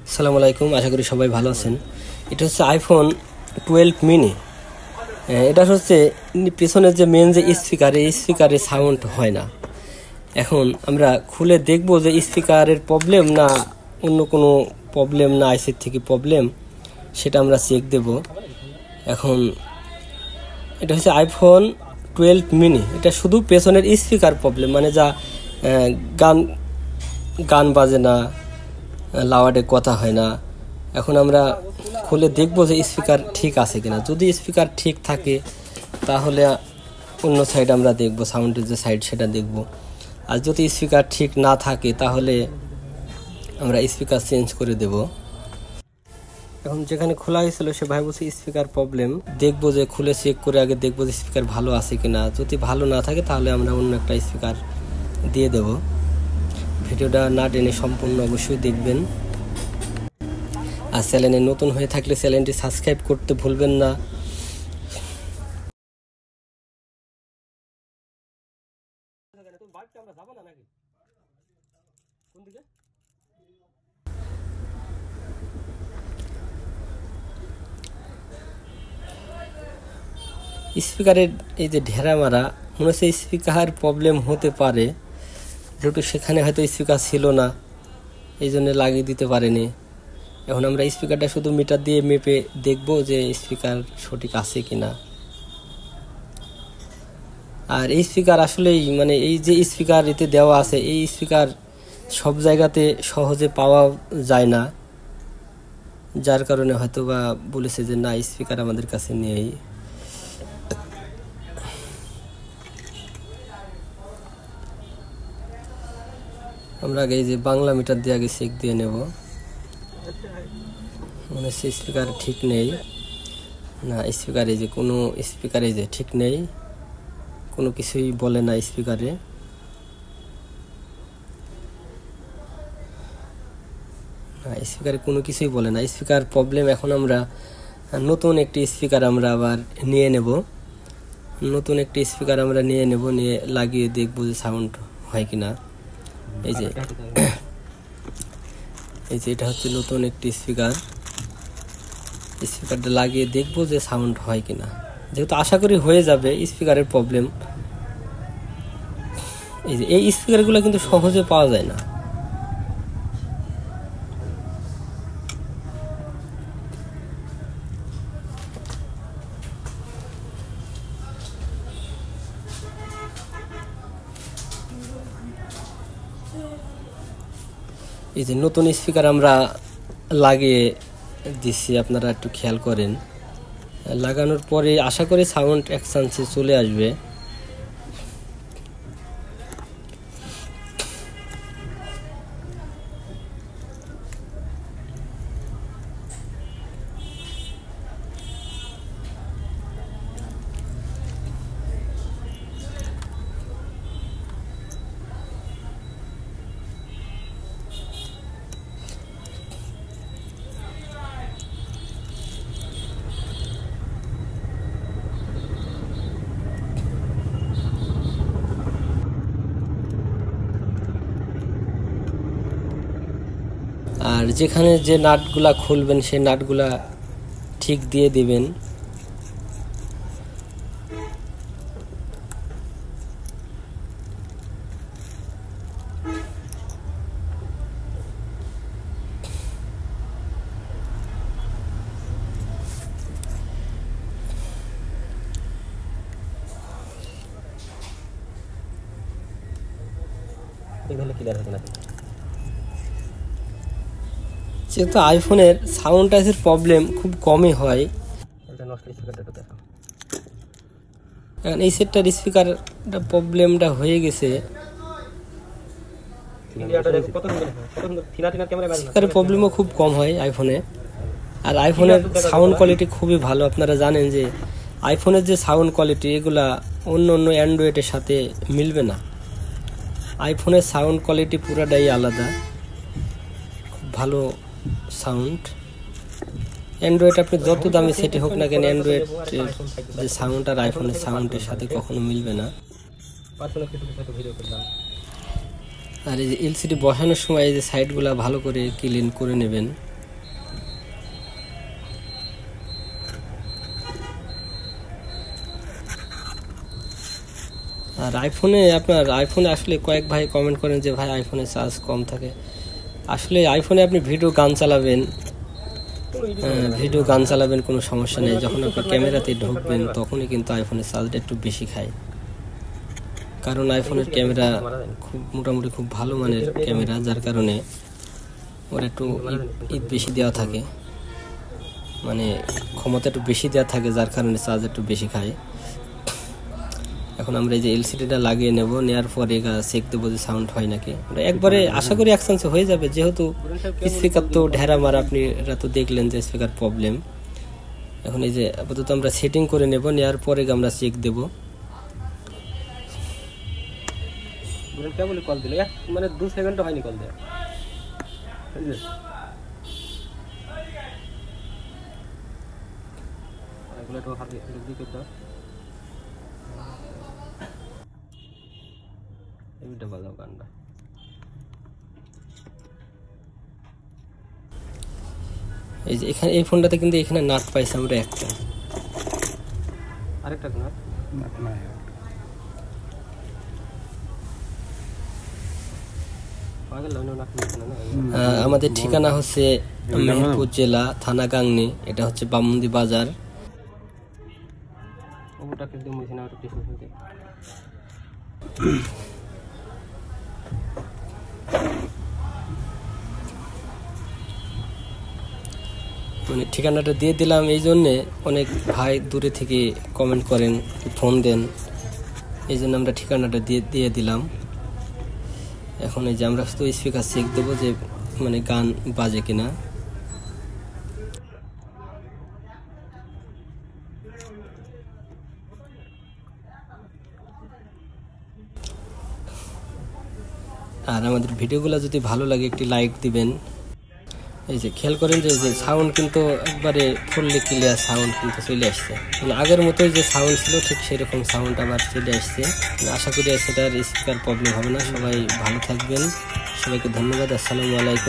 আসসালামু আলাইকুম, আশা করি সবাই ভালো আছেন। এটা হচ্ছে আইফোন 12 মিনি। এটা হচ্ছে পেছনের যে মেন যে স্পিকারের সাউন্ড হয় না। এখন আমরা খুলে দেখব যে স্পিকারের প্রবলেম না অন্য কোনো প্রবলেম না আইসির থেকে প্রবলেম, সেটা আমরা চেক দেব। এখন এটা হচ্ছে আইফোন 12 মিনি। এটা শুধু পেছনের স্পিকার প্রবলেম, মানে যা গান বাজে না, লাউডে কথা হয় না। এখন আমরা খুলে দেখব যে স্পিকার ঠিক আছে কিনা। যদি স্পিকার ঠিক থাকে তাহলে অন্য সাইড আমরা দেখব, সাউন্ডের যে সাইড সেটা দেখব। আর যদি স্পিকার ঠিক না থাকে তাহলে আমরা স্পিকার চেঞ্জ করে দেব। এখন যেখানে খোলা হয়েছিল সে ভাই বলছে স্পিকার প্রবলেম, দেখবো যে খুলে চেক করে আগে দেখবো যে স্পিকার ভালো আছে কিনা। যদি ভালো না থাকে তাহলে আমরা অন্য একটা স্পিকার দিয়ে দেব। ভিডিওটা না টেনে সম্পূর্ণ অবশ্যই দেখবেন। আর চ্যানেলে নতুন হয়ে থাকলে চ্যানেলটি সাবস্ক্রাইব করতে ভুলবেন না। স্পিকারের এই যে ঢেরা মারা, মনে হচ্ছে স্পিকার প্রবলেম হতে পারে, যেহেতু সেখানে হয়তো স্পিকার ছিল না, এই জন্য লাগিয়ে দিতে পারেনি। এখন আমরা স্পিকারটা শুধু মিটার দিয়ে মেপে দেখব যে স্পিকার সঠিক আছে কিনা। আর এই স্পিকার আসলেই মানে এই যে স্পিকার এতে দেওয়া আছে, এই স্পিকার সব জায়গাতে সহজে পাওয়া যায় না, যার কারণে হয়তো বা বলেছে যে না স্পিকার আমাদের কাছে নেই। আমরা আগে এই যে বাংলা মিটার দিয়ে আগে চেক দিয়ে নেব। মনে হচ্ছে স্পিকার ঠিক নেই। না, স্পিকার এই যে কোনো স্পিকার এই যে ঠিক নেই, কোনো কিছুই বলে না স্পিকারে। স্পিকারে কোনো কিছুই বলে না, স্পিকার প্রবলেম। এখন আমরা নতুন একটি স্পিকার আমরা আবার নিয়ে নেব। নিয়ে লাগিয়ে দেখবো যে সাউন্ড হয় কিনা। এই যে এটা হচ্ছে নতুন একটি স্পিকারটা লাগিয়ে দেখবো যে সাউন্ড হয় কিনা। যেহেতু আশা করি হয়ে যাবে স্পিকারের প্রবলেম। এই স্পিকারগুলো কিন্তু সহজে পাওয়া যায় না। এই যে নতুন স্পিকার আমরা লাগিয়ে দিচ্ছি, আপনারা একটু খেয়াল করেন। লাগানোর পরে আশা করি সাউন্ড এক চান্সে চলে আসবে। আর যেখানে যে নাটগুলা খুলবেন সেই নাটগুলা ঠিক দিয়ে দিবেন। যেহেতু আইফোনের সাউন্ড টাচের প্রবলেম খুব কমই হয়, এখন এই সেটটার স্পিকারটা প্রবলেমটা হয়ে গেছে। স্পিকারের প্রবলেমও খুব কম হয় আইফোনে। আর আইফোনের সাউন্ড কোয়ালিটি খুবই ভালো। আপনারা জানেন যে আইফোনের যে সাউন্ড কোয়ালিটি এগুলা অন্য অ্যান্ড্রয়েডের সাথে মিলবে না। আইফোনের সাউন্ড কোয়ালিটি পুরাটাই আলাদা, খুব ভালো সাউন্ড। অ্যান্ড্রয়েড আপনি যত দামি সেটি হোক না কেন, অ্যান্ড্রয়েডের যে সাউন্ড আর আইফোনের সাউন্ডের সাথে কখনো মিলবে না। আর এই যে এলসিডি বসানোর সময় এই যে সাইডগুলা ভালো করে ক্লিন করে নেবেন। আর আইফোনে আসলে কয়েক ভাই কমেন্ট করেন যে ভাই আইফোনে চার্জ কম থাকে। আসলে আইফোনে আপনি ভিডিও গান চালাবেন কোনো সমস্যা নেই। যখন আপনি ক্যামেরাতে ঢুকবেন তখনই কিন্তু আইফোনের চার্জটা একটু বেশি খায়, কারণ আইফোনের ক্যামেরা মোটামুটি খুব ভালো মানের ক্যামেরা, যার কারণে ওর একটু বেশি দেওয়া থাকে, মানে ক্ষমতা একটু বেশি দেওয়া থাকে, যার কারণে চার্জ একটু বেশি খায়। এখন আমরা এই যে এলসিডিটা লাগিয়ে নেব, নেওয়ার পরে চেক দেবো যে সাউন্ড হয় নাকি। একবারে আশা করি এক চান্সে হয়ে যাবে, যেহেতু স্পিকার তো ঢেরা মারা, আপনারা তো দেখলেন যে স্পিকার প্রবলেম। এখন এই যে আপাতত আমরা সেটিং করে নেব, নেওয়ার পরে আমরা চেক দেবো। কল দিলে মানে 2 সেকেন্ড হয়নি কল দেওয়া। এই যে এখানে এই ফোনটাতে কিন্তু এখানে নাট পাইছি আমরা একটা, আরেকটা নাট নাই। আমাদের ঠিকানা হচ্ছে মেহেরপুর জেলা, থানা গাংনী। এটা হচ্ছে বামুন্দি বাজার। মানে ঠিকানাটা দিয়ে দিলাম এই জন্যে, অনেক ভাই দূরে থেকে কমেন্ট করেন, ফোন দেন, এই জন্য আমরা ঠিকানাটা দিয়ে দিলাম। এখন এই যে আমরা তো স্পিকার চেক দেবো যে মানে গান বাজে কিনা। আর আমাদের ভিডিওগুলো যদি ভালো লাগে একটি লাইক দিবেন। এই যে খেয়াল করেন যে সাউন্ড কিন্তু একবারে ফুললি ক্লিয়ার সাউন্ড কিন্তু চলে আসছে, মানে আগের মতোই যে সাউন্ড ছিল ঠিক সেরকম সাউন্ড আবার চলে আসছে। আশা করি সেটার স্পিকার প্রবলেম হবে না। সবাই ভালো থাকবেন, সবাইকে ধন্যবাদ। আসসালামু আলাইকুম।